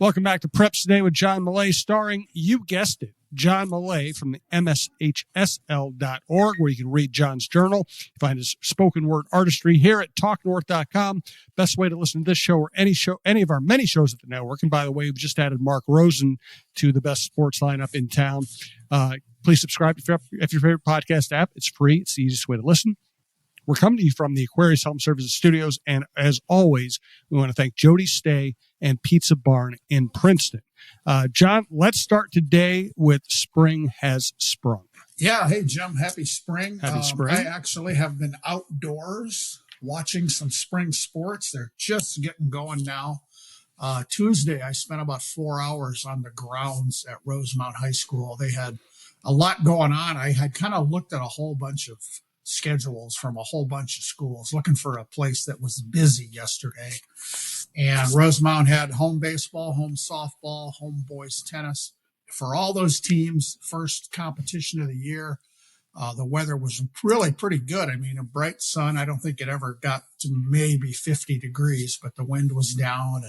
Welcome back to Preps Today with John Millea, starring, you guessed it, John Millea from the MSHSL.org, where you can read John's journal. Find his spoken word artistry here at TalkNorth.com. Best way to listen to this show or any of our many shows at the network. And by the way, we've just added Mark Rosen to the best sports lineup in town. Please subscribe if your favorite podcast app. It's free. It's the easiest way to listen. We're coming to you from the Aquarius Home Services Studios, and as always, we want to thank Jody Stay and Pizza Barn in Princeton. John, let's start today with Spring Has Sprung. Yeah, hey, Jim, happy spring. Happy spring. I actually have been outdoors watching some spring sports. They're just getting going now. Tuesday, I spent about 4 hours on the grounds at Rosemount High School. They had a lot going on. I had kind of looked at a whole bunch of schedules from a whole bunch of schools, looking for a place that was busy yesterday. And Rosemount had home baseball, home softball, home boys tennis. For all those teams, first competition of the year, the weather was really pretty good. I mean, a bright sun. I don't think it ever got to maybe 50 degrees, but the wind was down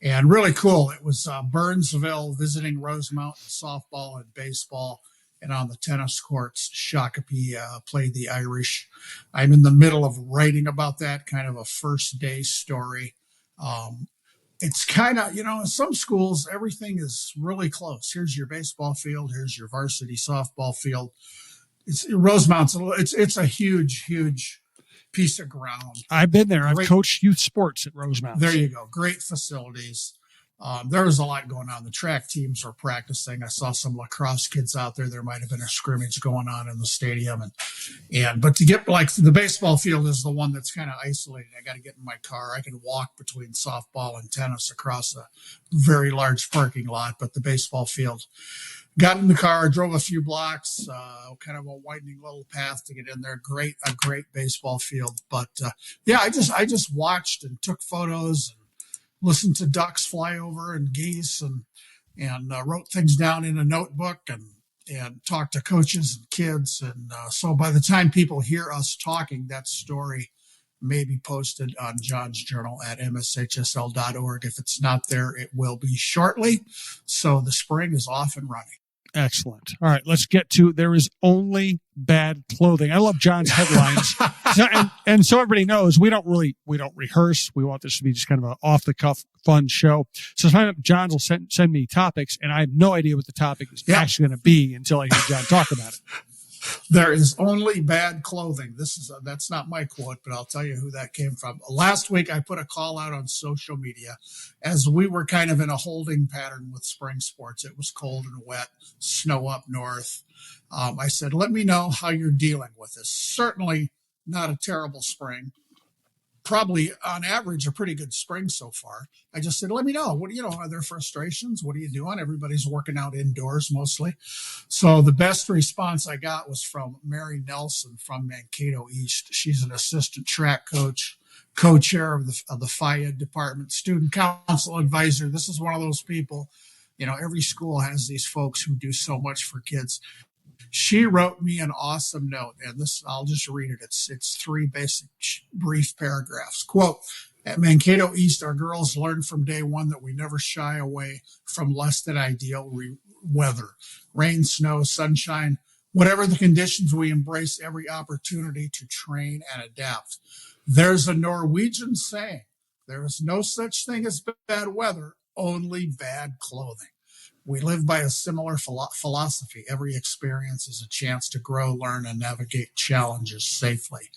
and really cool. It was Burnsville visiting Rosemount in softball and baseball. And on the tennis courts, Shakopee played the Irish. I'm in the middle of writing about that, kind of a first day story. It's kind of, in some schools, everything is really close. Here's your baseball field. Here's your varsity softball field. Rosemount's it's a huge, huge piece of ground. I've been there. I've coached youth sports at Rosemount. There you go. Great facilities. There was a lot going on. The track teams were practicing. I saw some lacrosse kids out there. There might have been a scrimmage going on in the stadium. But to get the baseball field is the one that's kind of isolated. I got to get in my car. I can walk between softball and tennis across a very large parking lot, but the baseball field, got in the car, drove a few blocks, kind of a widening little path to get in there. A great baseball field. But I just watched and took photos and listened to ducks fly over and geese and wrote things down in a notebook and talked to coaches and kids. And so by the time people hear us talking, that story may be posted on John's journal at MSHSL.org. If it's not there, it will be shortly. So the spring is off and running. Excellent. All right, let's get to There Is Only Bad Clothing. I love John's headlines. So everybody knows we don't rehearse. We want this to be just kind of an off-the-cuff fun show. So sometimes John will send me topics, and I have no idea what the topic is actually going to be until I hear John talk about it. There is only bad clothing. That's not my quote, but I'll tell you who that came from. Last week, I put a call out on social media as we were kind of in a holding pattern with spring sports. It was cold and wet, snow up north. I said, let me know how you're dealing with this. Certainly not a terrible spring. Probably on average a pretty good spring so far. I just said, let me know. Are there frustrations? What are you doing? Everybody's working out indoors mostly. So the best response I got was from Mary Nelson from Mankato East. She's an assistant track coach, co-chair of the FIA department, student council advisor. This is one of those people, every school has these folks who do so much for kids. She wrote me an awesome note, and I'll just read it. It's three basic brief paragraphs. Quote, at Mankato East, our girls learned from day one that we never shy away from less than ideal weather. Rain, snow, sunshine, whatever the conditions, we embrace every opportunity to train and adapt. There's a Norwegian saying, there is no such thing as bad weather, only bad clothing. We live by a similar philosophy. Every experience is a chance to grow, learn, and navigate challenges safely.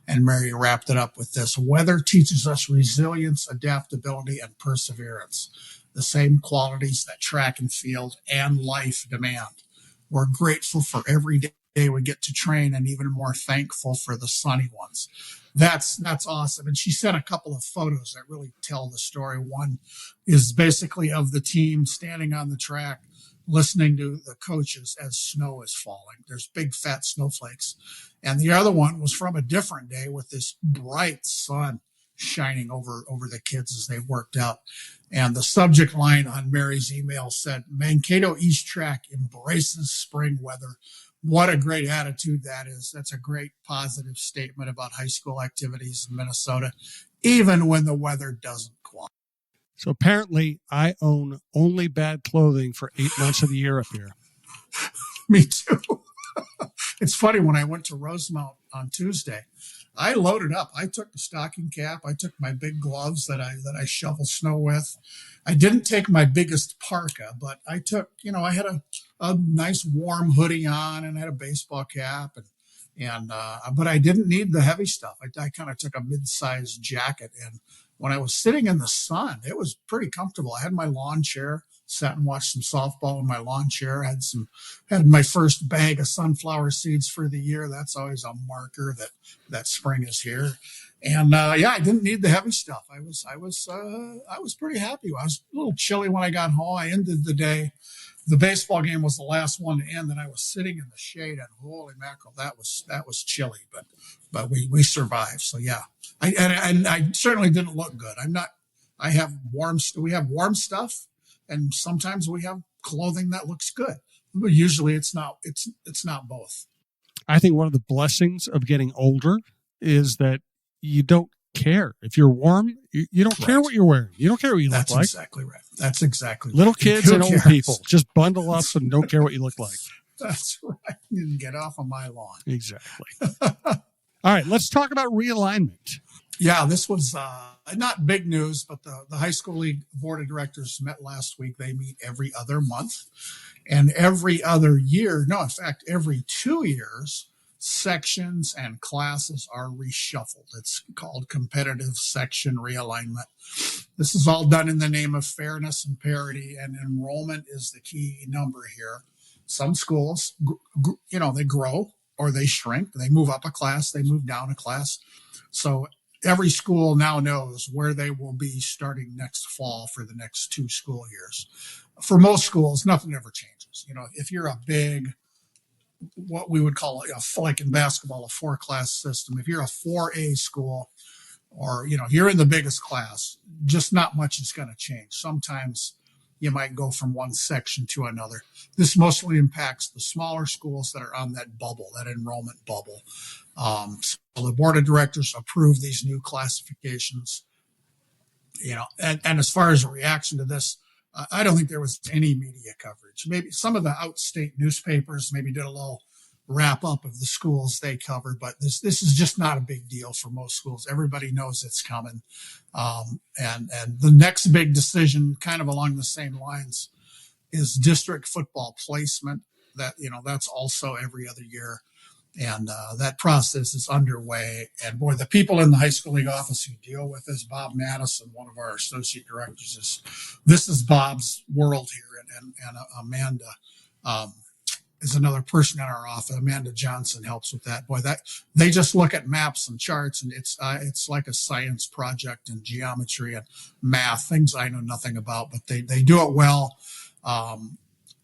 And Mary wrapped it up with this. Weather teaches us resilience, adaptability, and perseverance, the same qualities that track and field and life demand. We're grateful for every day we get to train and even more thankful for the sunny ones. That's awesome. And she sent a couple of photos that really tell the story. One is basically of the team standing on the track, listening to the coaches as snow is falling. There's big fat snowflakes. And the other one was from a different day with this bright sun shining over the kids as they worked out. And the subject line on Mary's email said, Mankato East Track embraces spring weather. What a great attitude that is. That's a great positive statement about high school activities in Minnesota, even when the weather doesn't cooperate. So apparently I own only bad clothing for 8 months of the year up here. Me too. It's funny, when I went to Rosemount on Tuesday, I loaded up. I took the stocking cap. I took my big gloves that I shovel snow with. I didn't take my biggest parka, but I took, I had a nice warm hoodie on, and I had a baseball cap, but I didn't need the heavy stuff. I kind of took a mid-sized jacket, and when I was sitting in the sun, it was pretty comfortable. I had my lawn chair, sat and watched some softball in my lawn chair. Had my first bag of sunflower seeds for the year. That's always a marker that spring is here. And I didn't need the heavy stuff. I was pretty happy. I was a little chilly when I got home. I ended the day. The baseball game was the last one to end, and I was sitting in the shade, and holy mackerel, that was chilly, but we survived. So yeah, I certainly didn't look good. We have warm stuff, and sometimes we have clothing that looks good, but usually it's not both. I think one of the blessings of getting older is that you don't care if you're warm. You don't care what you're wearing. You don't care what you look like. That's exactly right. That's exactly right. Little kids and old people just bundle up and don't care what you look like. That's right. You can get off of my lawn. Exactly. All right, let's talk about realignment. Yeah, this was not big news, but the high school league board of directors met last week. They meet every other month, and every other year, no, in fact, every 2 years, sections and classes are reshuffled. It's called competitive section realignment. This is all done in the name of fairness and parity, and enrollment is the key number here. Some schools, they grow or they shrink. They move up a class, they move down a class. So every school now knows where they will be starting next fall for the next 2 school years. For most schools, nothing ever changes. If you're a big, what we would call like in basketball, a 4-class system. If you're a 4A school, or you're in the biggest class, just not much is going to change. Sometimes you might go from one section to another. This mostly impacts the smaller schools that are on that bubble, that enrollment bubble. So the board of directors approved these new classifications. And as far as a reaction to this, I don't think there was any media coverage. Maybe some of the outstate newspapers maybe did a little wrap up of the schools they covered, but this is just not a big deal for most schools. Everybody knows it's coming. And the next big decision, kind of along the same lines, is district football placement. That's also every other year. And that process is underway. And boy, the people in the high school league office who deal with this, Bob Madison, one of our associate directors, this is Bob's world here. And Amanda is another person in our office. Amanda Johnson helps with that. Boy, they just look at maps and charts, and it's like a science project and geometry and math, things I know nothing about, but they do it well.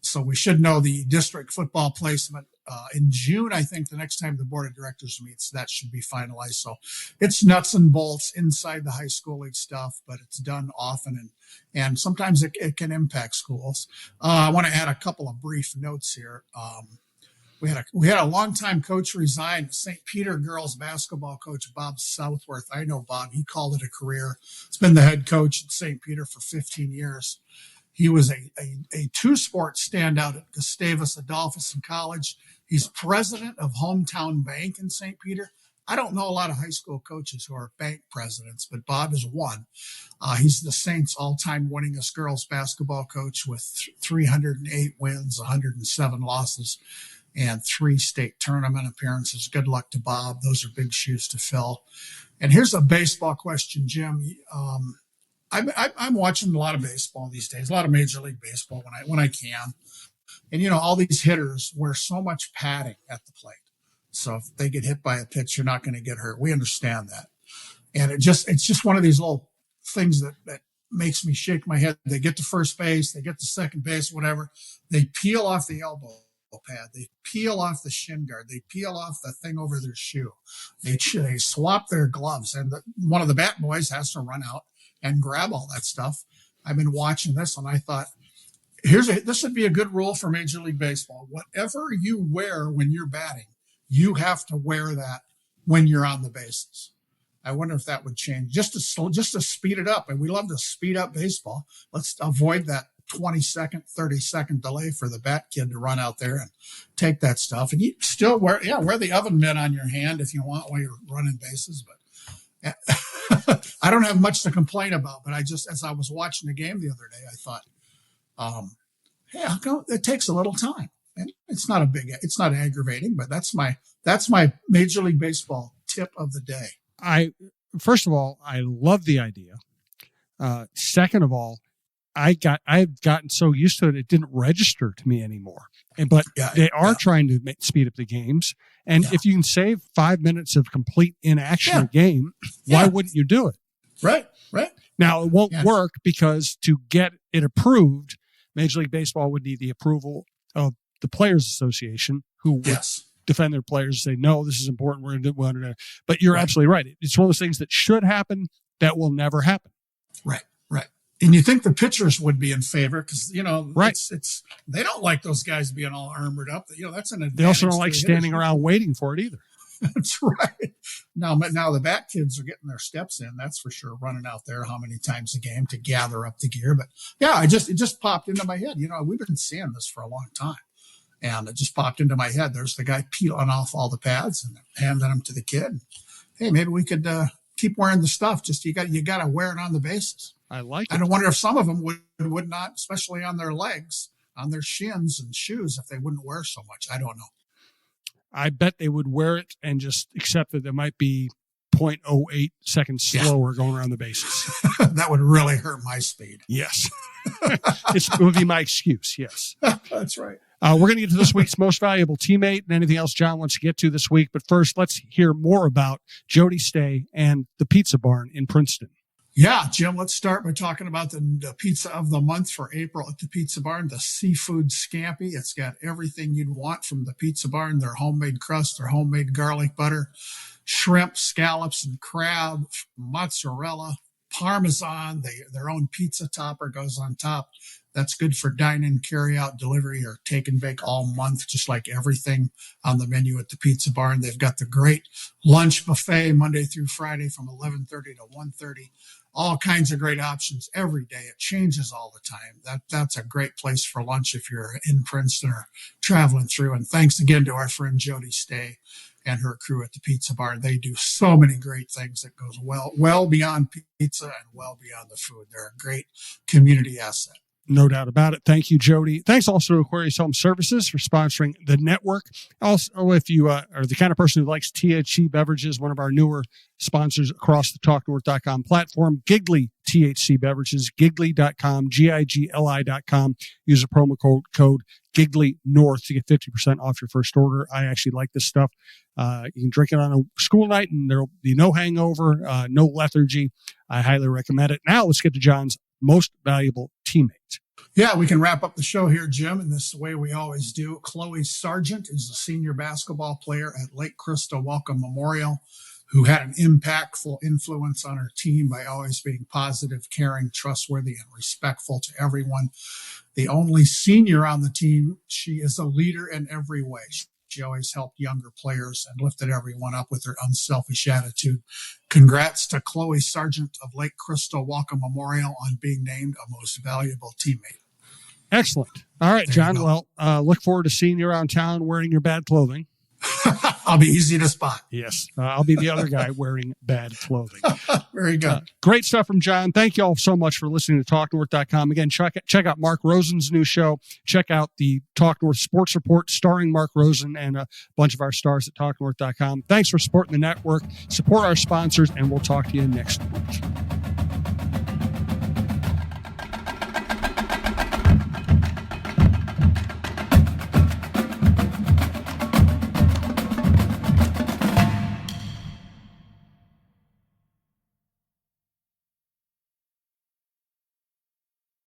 So we should know the district football placement in June. I think the next time the board of directors meets, that should be finalized. So it's nuts and bolts inside the high school league stuff, but it's done often, and sometimes it can impact schools. I want to add a couple of brief notes here. We had a longtime coach resign, St. Peter girls basketball coach Bob Southworth. I know Bob. He called it a career. He's been the head coach at St. Peter for 15 years. He was a 2-sport standout at Gustavus Adolphus College. He's president of Hometown Bank in St. Peter. I don't know a lot of high school coaches who are bank presidents, but Bob is one. He's the Saints' all-time winningest girls basketball coach with 308 wins, 107 losses, and 3 state tournament appearances. Good luck to Bob. Those are big shoes to fill. And here's a baseball question, Jim. I'm watching a lot of baseball these days, a lot of Major League Baseball when I can. And, all these hitters wear so much padding at the plate. So if they get hit by a pitch, you're not going to get hurt. We understand that. And it's just one of these little things that makes me shake my head. They get to first base, they get to second base, whatever. They peel off the elbow pad. They peel off the shin guard. They peel off the thing over their shoe. They swap their gloves. And one of the bat boys has to run out and grab all that stuff. I've been watching this, and I thought, this would be a good rule for Major League Baseball. Whatever you wear when you're batting, you have to wear that when you're on the bases. I wonder if that would change just to speed it up. And we love to speed up baseball. Let's avoid that 20-second, 30-second delay for the bat kid to run out there and take that stuff. And you still wear the oven mitt on your hand if you want while you're running bases. But I don't have much to complain about. But as I was watching the game the other day, I thought, hey, how come it takes a little time? And it's not aggravating, but that's my Major League Baseball tip of the day. First of all, I love the idea. Second of all, I've gotten so used to it, it didn't register to me anymore. But they are trying to speed up the games. And if you can save 5 minutes of complete inaction a game, why wouldn't you do it? Right. Now, it won't work because to get it approved, Major League Baseball would need the approval of the Players Association, who would defend their players and say, no, this is important. We're going to do it. But you're absolutely right. It's one of those things that should happen that will never happen. Right. And you think the pitchers would be in favor because, it's they don't like those guys being all armored up. That's an advantage. They also don't like standing around waiting for it either. That's right. Now the bat kids are getting their steps in. That's for sure. Running out there how many times a game to gather up the gear. But it just popped into my head. We've been seeing this for a long time. And it just popped into my head. There's the guy peeling off all the pads and handing them to the kid. Hey, maybe we could keep wearing the stuff. Just you got to wear it on the bases. I like it. And I wonder if some of them would not, especially on their legs, on their shins and shoes, if they wouldn't wear so much. I don't know. I bet they would wear it and just accept that there might be 0.08 seconds slower going around the bases. That would really hurt my speed. Yes. It would be my excuse. Yes. That's right. We're going to get to this week's most valuable teammate and anything else John wants to get to this week. But first, let's hear more about Jody Stay and the Pizza Barn in Princeton. Yeah, Jim, let's start by talking about the pizza of the month for April at the Pizza Barn, the Seafood Scampi. It's got everything you'd want from the Pizza Barn, their homemade crust, their homemade garlic butter, shrimp, scallops, and crab, mozzarella, Parmesan, their own pizza topper goes on top. That's good for dine-in, carry-out, delivery, or take and bake all month, just like everything on the menu at the Pizza Barn. They've got the great lunch buffet Monday through Friday from 11:30 to 1:30. All kinds of great options every day. It changes all the time. That's a great place for lunch if you're in Princeton or traveling through. And thanks again to our friend Jody Stay and her crew at the Pizza Barn. They do so many great things that goes well beyond pizza and well beyond the food. They're a great community asset. No doubt about it. Thank you, Jody. Thanks also to Aquarius Home Services for sponsoring the network. Also, if you are the kind of person who likes THC beverages, one of our newer sponsors across the TalkNorth.com platform, Giggly THC Beverages, giggly.com, Gigli.com. Use the promo code Giggly North to get 50% off your first order. I actually like this stuff. You can drink it on a school night and there'll be no hangover, no lethargy. I highly recommend it. Now let's get to John's most valuable teammate. Yeah, we can wrap up the show here, Jim, in this way we always do. Chloe Sargent is a senior basketball player at Lake Crystal Welcome Memorial who had an impactful influence on her team by always being positive, caring, trustworthy, and respectful to everyone. The only senior on the team, she is a leader in every way. She always helped younger players and lifted everyone up with her unselfish attitude. Congrats to Chloe Sargent of Lake Crystal Welcome Memorial on being named a most valuable teammate. Excellent. All right, John. Well, look forward to seeing you around town wearing your bad clothing. I'll be easy to spot. Yes. I'll be the other guy wearing bad clothing. Very good. Great stuff from John. Thank you all so much for listening to TalkNorth.com. Again, check out Mark Rosen's new show. Check out the Talk North Sports Report starring Mark Rosen and a bunch of our stars at TalkNorth.com. Thanks for supporting the network. Support our sponsors, and we'll talk to you next week.